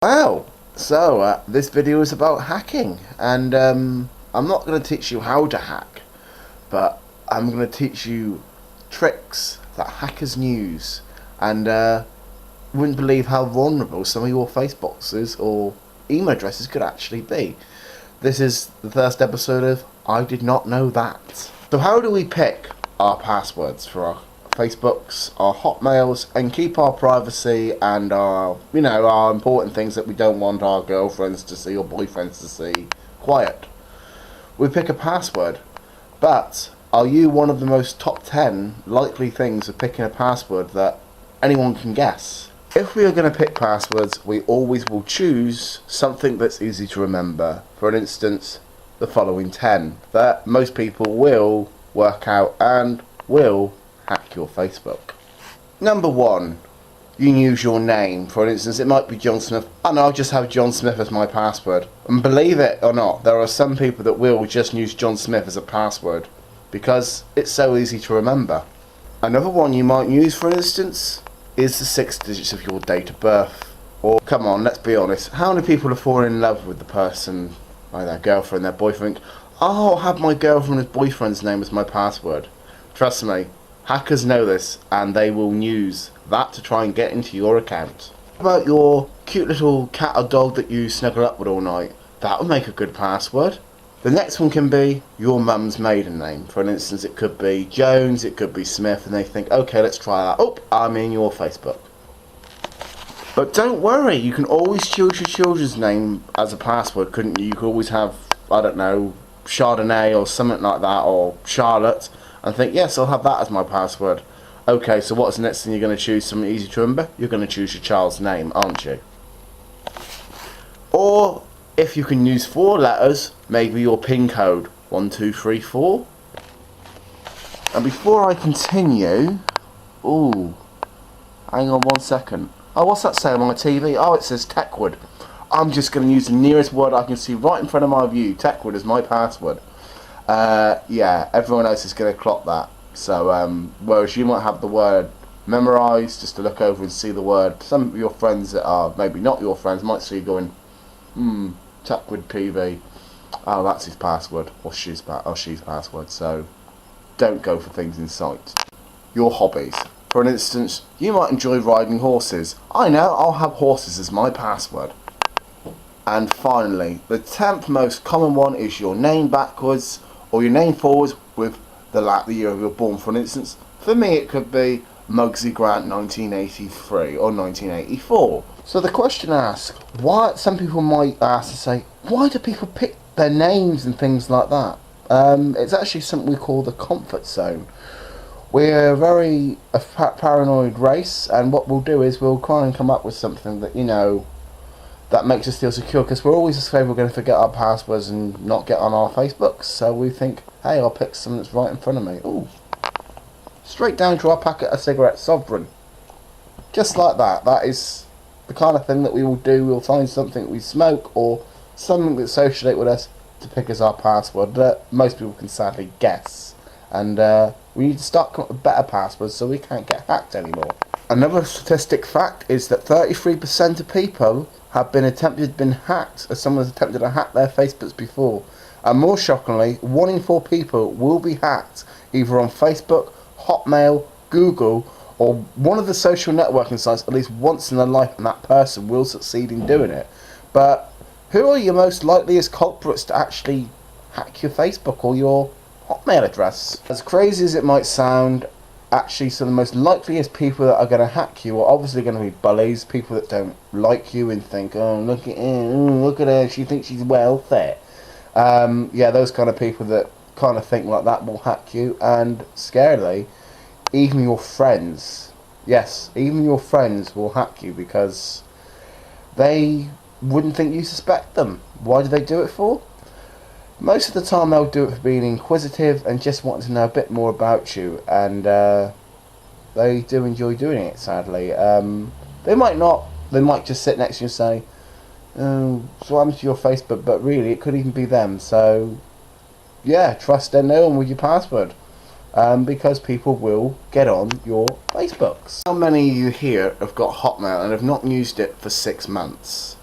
Wow, so this video is about hacking, and I'm not going to teach you how to hack, but I'm going to teach you tricks that hackers use, and wouldn't believe how vulnerable some of your Faceboxes or email addresses could actually be. This is the first episode of I Did Not Know That. So how do we pick our passwords for our Facebooks, our Hotmails, and keep our privacy and our important things that we don't want our girlfriends to see or boyfriends to see quiet? We pick a password, but are you one of the most top 10 likely things of picking a password that anyone can guess? If we are going to pick passwords, we always will choose something that's easy to remember. For instance, the following 10 that most people will work out and will hack your Facebook. Number 1, you can use your name. For instance, it might be John Smith, and I'll just have John Smith as my password. And believe it or not, there are some people that will just use John Smith as a password because it's so easy to remember. Another one you might use, for instance, is the 6 digits of your date of birth. Or, come on, let's be honest, how many people have fallen in love with the person, like their girlfriend, their boyfriend? Oh, I'll have my girlfriend's boyfriend's name as my password. Trust me, hackers know this, and they will use that to try and get into your account. How about your cute little cat or dog that you snuggle up with all night? That would make a good password. The next one can be your mum's maiden name. For instance, it could be Jones, it could be Smith, and they think, okay, let's try that. Oh, I'm in your Facebook. But don't worry, you can always choose your children's name as a password, couldn't you? You could always have, I don't know, Chardonnay or something like that, or Charlotte, and think, yes, I'll have that as my password. Okay, so what's the next thing you're going to choose? Something easy to remember? You're going to choose your child's name, aren't you? Or, if you can use 4 letters, maybe your PIN code, 1234. And before I continue, ooh, hang on 1 second. Oh, what's that saying on my TV? Oh, it says Techwood. I'm just going to use the nearest word I can see right in front of my view. Techwood is my password. Yeah, everyone else is going to clock that. So, whereas you might have the word memorised, just to look over and see the word, some of your friends that are maybe not your friends might see you going, Techwood PV. Oh, that's his password, or she's password. So, don't go for things in sight. Your hobbies. For instance, you might enjoy riding horses. I know, I'll have horses as my password. And finally, the 10th most common one is your name backwards or your name forwards with the year of your born. For instance, for me it could be Mugsey Grant 1983 or 1984. So the question asks, why? Some people might ask to say, why do people pick their names and things like that? It's actually something we call the comfort zone. We're a very paranoid race, and what we'll do is we'll try and come up with something that, that makes us feel secure, because we're always afraid we're going to forget our passwords and not get on our Facebooks. So we think, hey, I'll pick something that's right in front of me. Ooh, straight down to our packet of cigarettes, Sovereign. Just like that. That is the kind of thing that we will do. We'll find something we smoke or something that associates with us to pick as our password that most people can sadly guess. And we need to start coming up with better passwords so we can't get hacked anymore. Another statistic fact is that 33% of people have been hacked, as someone has attempted to hack their Facebooks before. And more shockingly, 1 in 4 people will be hacked either on Facebook, Hotmail, Google, or one of the social networking sites at least once in their life, and that person will succeed in doing it. But who are your most likeliest culprits to actually hack your Facebook or your Hotmail address? As crazy as it might sound, actually some of the most likeliest people that are going to hack you are obviously going to be bullies, people that don't like you and think, oh, look at her, she thinks she's wealthy. Yeah, those kind of people that kind of think like that will hack you. And scarily, even your friends, yes, even your friends will hack you because they wouldn't think you suspect them. Why do they do it for? Most of the time they'll do it for being inquisitive and just wanting to know a bit more about you, and they do enjoy doing it, sadly. They might just sit next to you and say, oh, so what happens to your Facebook? But really, it could even be them. So, yeah, trust no one with your password. Because people will get on your Facebooks. How many of you here have got Hotmail and have not used it for 6 months?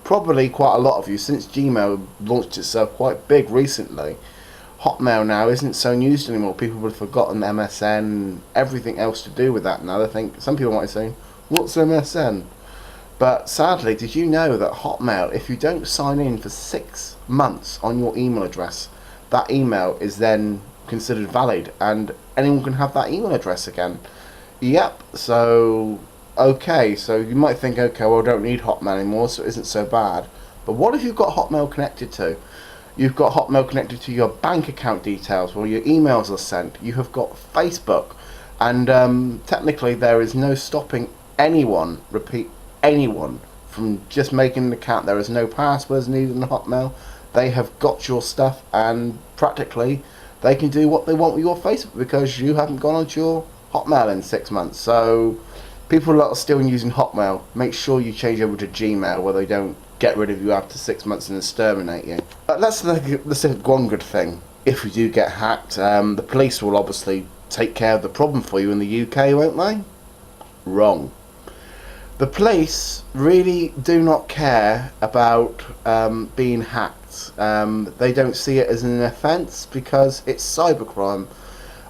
probably quite a lot of you, since Gmail launched itself quite big recently, Hotmail now isn't so used anymore. People have forgotten MSN, everything else to do with that now. They think, some people might say, what's MSN? But sadly, did you know that Hotmail, if you don't sign in for 6 months on your email address, that email is then considered valid and anyone can have that email address again? Yep, so, okay, so you might think, okay, well, I don't need Hotmail anymore, so it isn't so bad. But what if you've got Hotmail connected to? You've got Hotmail connected to your bank account details where your emails are sent. You have got Facebook. And technically there is no stopping anyone, repeat, anyone, from just making an account. There is no passwords needed in Hotmail. They have got your stuff and practically they can do what they want with your Facebook because you haven't gone onto your Hotmail in 6 months. So people that are still using Hotmail, make sure you change over to Gmail where they don't get rid of you after 6 months and exterminate you. But let's look at one good thing. If you do get hacked, the police will obviously take care of the problem for you in the UK, won't they? Wrong. The police really do not care about being hacked. They don't see it as an offence because it's cybercrime.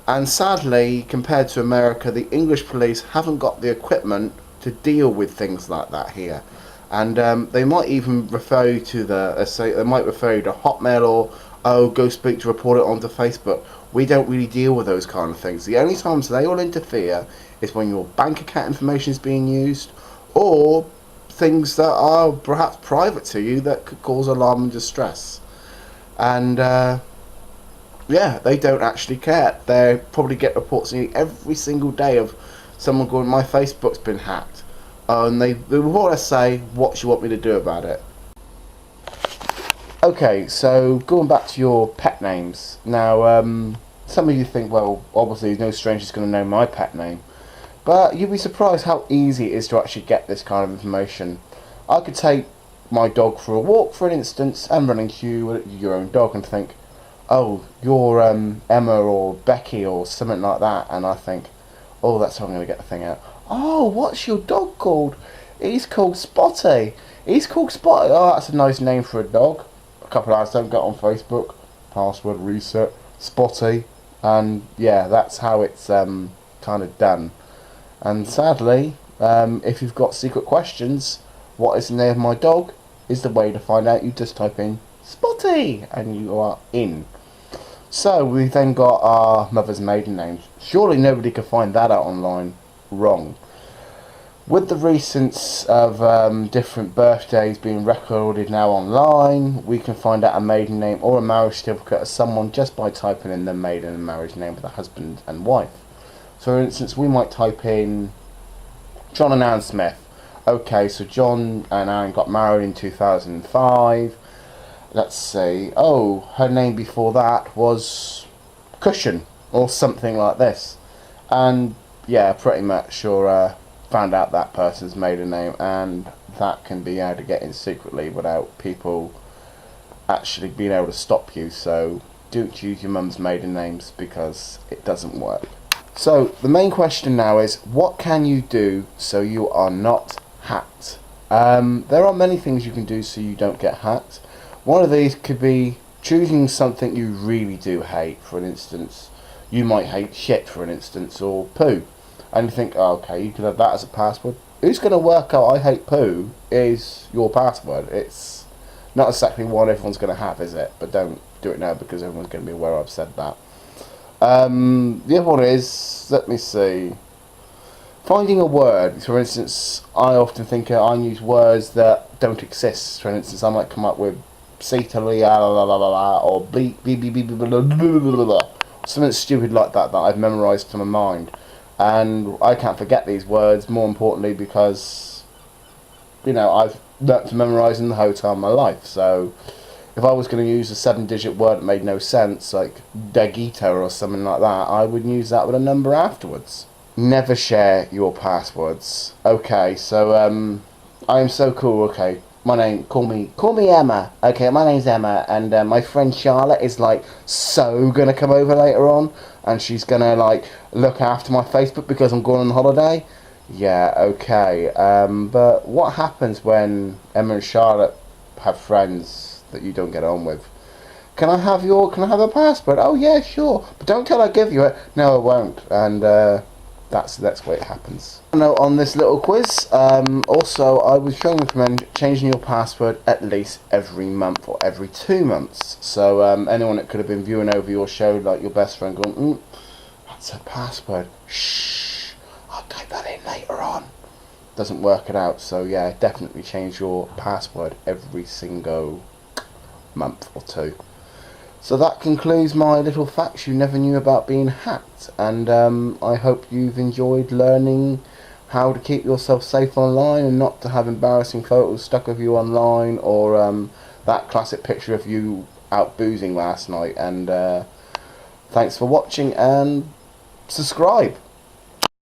And sadly, compared to America, the English police haven't got the equipment to deal with things like that here. And they might even refer you to they might refer you to Hotmail or, oh, go speak to report it onto Facebook. We don't really deal with those kind of things. The only times they will interfere is when your bank account information is being used or things that are perhaps private to you that could cause alarm and distress. And yeah, they don't actually care. They probably get reports nearly every single day of someone going, my Facebook's been hacked. And they will more or less say, what do you want me to do about it? Okay, so going back to your pet names. Now, some of you think, well, obviously no stranger's going to know my pet name. But you'd be surprised how easy it is to actually get this kind of information. I could take my dog for a walk, for an instance, and run into your own dog and think, oh, you're Emma or Becky or something like that. And I think, oh, that's how I'm going to get the thing out. Oh, what's your dog called? He's called Spotty. He's called Spotty. Oh, that's a nice name for a dog. A couple of hours don't get on Facebook. Password reset. Spotty. And yeah, that's how it's kind of done. And sadly, if you've got secret questions, what is the name of my dog is the way to find out. You just type in Spotty and you are in. So we've then got our mother's maiden name. Surely nobody could find that out online. Wrong. With the recence of different birthdays being recorded now online, we can find out a maiden name or a marriage certificate of someone just by typing in their maiden and marriage name with a husband and wife. So for instance, we might type in John and Anne Smith. Okay, so John and Anne got married in 2005. Let's see, oh, her name before that was Cushion or something like this. And yeah, pretty much sure found out that person's maiden name, and that can be able to get in secretly without people actually being able to stop you. So don't use your mum's maiden names because it doesn't work. So the main question now is, what can you do so you are not hacked? There are many things you can do so you don't get hacked. One of these could be choosing something you really do hate. For instance, you might hate shit, for instance, or poo. And you think, oh, okay, you could have that as a password. Who's going to work out I hate poo is your password? It's not exactly one everyone's going to have, is it? But don't do it now because everyone's going to be aware I've said that. The other one is, let me see, finding a word. For instance, I often think I use words that don't exist. For instance, I might come up with or bleep, beep, beep, beep, something stupid like that I've memorised to my mind. And I can't forget these words, more importantly, because, you know, I've learnt to memorise them the whole time of my life. So if I was going to use a 7-digit word that made no sense, like Dagito or something like that, I would use that with a number afterwards. Never share your passwords. Okay, so I am so cool. Okay, my name, call me Emma. Okay, my name's Emma, and my friend Charlotte is like so gonna come over later on, and she's gonna like look after my Facebook because I'm going on holiday. Yeah, okay. But what happens when Emma and Charlotte have friends that you don't get on with. Can I have a password? Oh yeah, sure. But don't tell I give you it. No, I won't. And that's the way it happens. Note on this little quiz. Also, I would strongly recommend changing your password at least every month or every 2 months. So anyone that could have been viewing over your show, like your best friend, going, that's a password. Shh, I'll type that in later on. Doesn't work it out. So yeah, definitely change your password every single month or 2. So that concludes my little facts you never knew about being hacked, and I hope you've enjoyed learning how to keep yourself safe online and not to have embarrassing photos stuck of you online, or that classic picture of you out boozing last night. And thanks for watching, and subscribe.